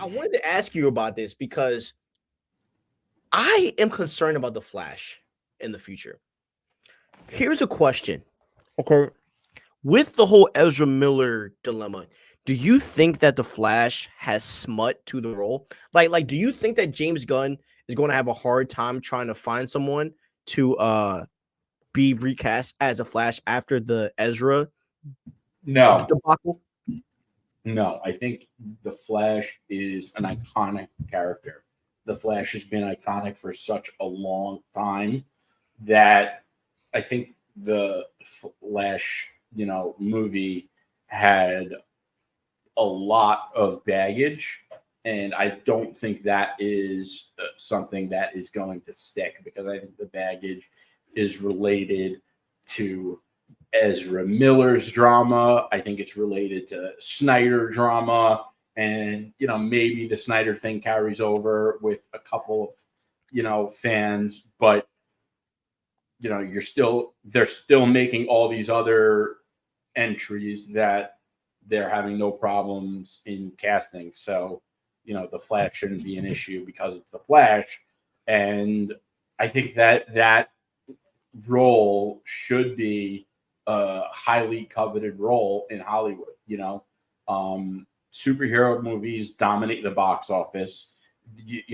I wanted to ask you about this because I am concerned about the Flash in the future. Here's a question. Okay. With the whole Ezra Miller dilemma, do you think that the Flash has smut to the role? Do you think that James Gunn is going to have a hard time trying to find someone to be recast as a Flash after the Ezra No, debacle? no. I think the Flash is an iconic character. The Flash has been iconic for such a long time that I think the Flash, movie had a lot of baggage, and I don't think that is something that is going to stick because I think the baggage is related to Ezra Miller's drama. I think it's related to Snyder drama, and maybe the Snyder thing carries over with a couple of fans, but they're still making all these other entries that they're having no problems in casting. So, the Flash shouldn't be an issue because it's the Flash. And I think that role should be a highly coveted role in Hollywood. Superhero movies dominate the box office. If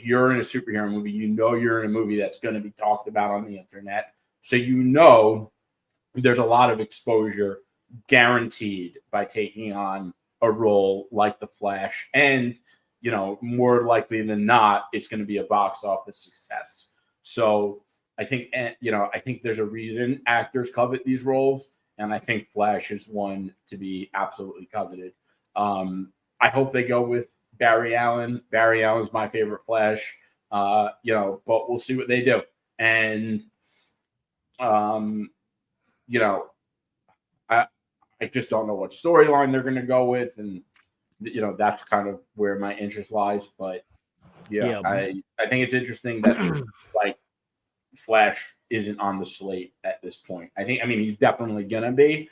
you're in a superhero movie, you're in a movie that's going to be talked about on the internet. So there's a lot of exposure guaranteed by taking on a role like the Flash, and more likely than not, it's going to be a box office success. So I think there's a reason actors covet these roles, and I think Flash is one to be absolutely coveted. I hope they go with Barry Allen. Barry Allen's my favorite Flash. But we'll see what they do. And I just don't know what storyline they're going to go with, and that's kind of where my interest lies. But I think it's interesting that like Flash isn't on the slate at this point. I mean he's definitely gonna be,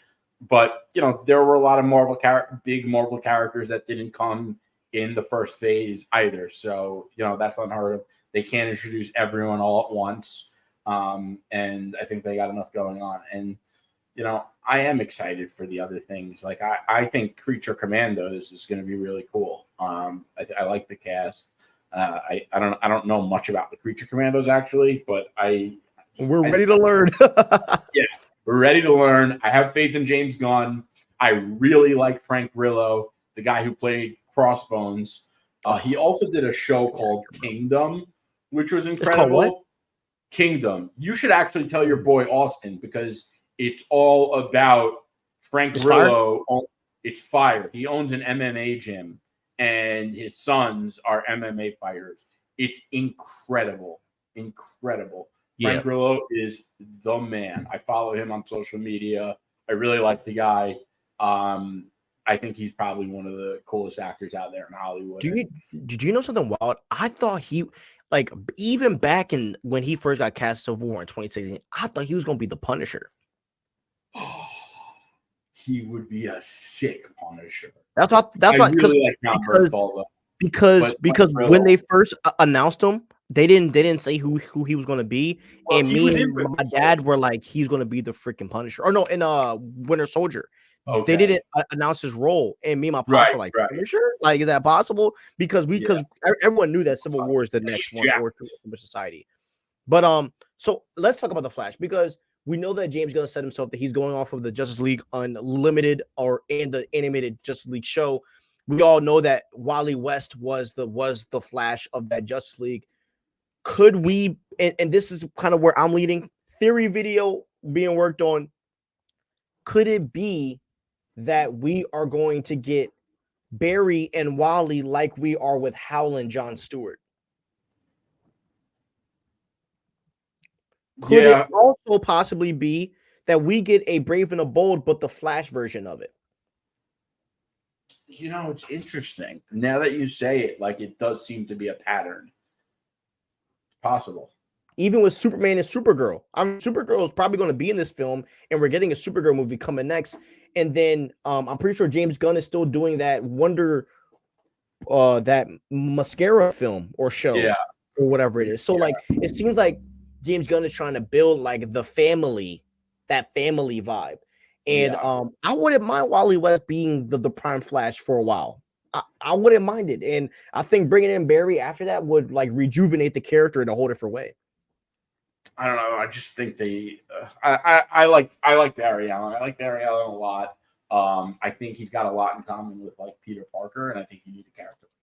but there were a lot of big Marvel characters that didn't come in the first phase either. So that's unheard of. They can't introduce everyone all at once, and I think they got enough going on. And I am excited for the other things. Like I think Creature Commandos is going to be really cool. I like the cast. I don't know much about the Creature Commandos actually, but we're ready to learn. Yeah, we're ready to learn. I have faith in James Gunn. I really like Frank Grillo, the guy who played Crossbones. He also did a show called Kingdom, which was incredible. It's called what? Kingdom. You should actually tell your boy Austin because it's all about Frank Grillo. It's fire. He owns an MMA gym, and his sons are MMA fighters. It's incredible. Incredible. Frank Grillo is the man. I follow him on social media. I really like the guy. I think he's probably one of the coolest actors out there in Hollywood. Did you know something wild? I thought even back in when he first got cast Civil War in 2016, I thought he was going to be the Punisher. He would be a sick Punisher. That's what because when they first announced him, they didn't say who he was going to be, and me and my dad were like, he's going to be the freaking Punisher. Or no, in Winter Soldier. Okay. They didn't announce his role, and me and my pops were like, Punisher? Like, is that possible? Because everyone knew that Civil War is the next one for society. But so let's talk about the Flash, because we know that James Gunn said himself that he's going off of the Justice League Unlimited and the animated Justice League show. We all know that Wally West was the Flash of that Justice League. Could we, and this is kind of where I'm leading, theory video being worked on, could it be that we are going to get Barry and Wally like we are with Hal and John Stewart? Could it also possibly be that we get a Brave and the Bold, but the Flash version of it? It's interesting. Now that you say it, like, it does seem to be a pattern. Possible. Even with Superman and Supergirl. Supergirl is probably going to be in this film, and we're getting a Supergirl movie coming next. And then I'm pretty sure James Gunn is still doing that Wonder that mascara film or show, or whatever it is. So like it seems like James Gunn is trying to build like the family, that family vibe. And I wouldn't mind Wally West being the prime Flash for a while. I wouldn't mind it. And I think bringing in Barry after that would like rejuvenate the character in a whole different way. I don't know. I just think I like Barry Allen. I like Barry Allen a lot. I think he's got a lot in common with like Peter Parker, and I think you need a character